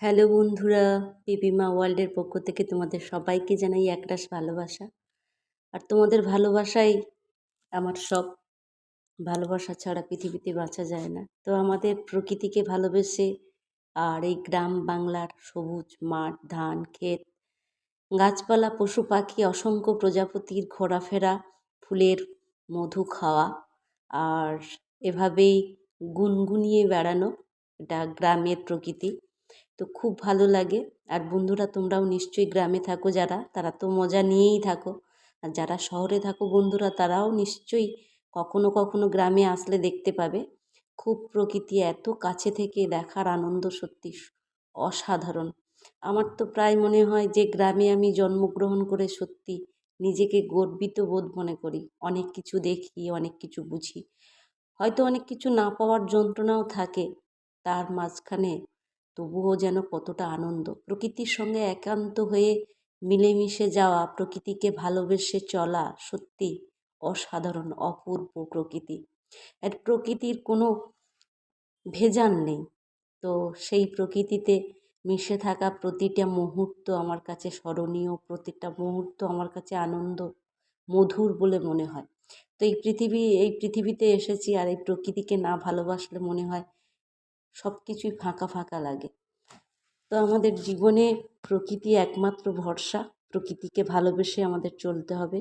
Hello বন্ধুরা, পিপিমা ওয়ার্ল্ডের পক্ষ থেকে তোমাদের সবাইকে জানাই একরাশ ভালোবাসা। আর তোমাদের ভালোবাসাই আমার সব। ভালোবাসা ছাড়া পৃথিবীতে বাঁচা যায় না। তো আমাদের প্রকৃতিকে ভালোবেসে আর এই গ্রাম বাংলার সবুজ মাঠ, ধান, ক্ষেত, গাছপালা, পশু পাখি, অসংখ্য প্রজাপতির ঘোরাফেরা, ফুলের মধু খাওয়া আর এভাবেই গুনগুনিয়ে বেড়ানো, এটা গ্রামের প্রকৃতি। তো খুব ভালো লাগে। আর বন্ধুরা, তোমরাও নিশ্চয়ই গ্রামে থাকো, যারা তারা তো মজা নিয়েই থাকো। আর যারা শহরে থাকো বন্ধুরা, তারাও নিশ্চয়ই কখনো কখনো গ্রামে আসলে দেখতে পাবে। খুব প্রকৃতি এত কাছে থেকে দেখার আনন্দ সত্যি অসাধারণ। আমার তো প্রায় মনে হয় যে গ্রামে আমি জন্মগ্রহণ করে সত্যি নিজেকে গর্বিত বোধ মনে করি। অনেক কিছু দেখি, অনেক কিছু বুঝি, হয়তো অনেক কিছু না পাওয়ার যন্ত্রণাও থাকে, তার মাঝখানে তবুও যেন কতটা আনন্দ। প্রকৃতির সঙ্গে একান্ত হয়ে মিলেমিশে যাওয়া, প্রকৃতিকে ভালোবেসে চলা সত্যি অসাধারণ অপূর্ব প্রকৃতি। আর প্রকৃতির কোনো ভেজাল নেই। তো সেই প্রকৃতিতে মিশে থাকা প্রতিটা মুহূর্ত আমার কাছে স্মরণীয়, প্রতিটা মুহূর্ত আমার কাছে আনন্দ মধুর বলে মনে হয়। তো এই পৃথিবীতে এসেছি, আর এই প্রকৃতিকে না ভালোবাসলে মনে হয় সব কিছুই ফাঁকা ফাঁকা লাগে। তো আমাদের জীবনে প্রকৃতি একমাত্র ভরসা, প্রকৃতিকে ভালোবেসে আমাদের চলতে হবে।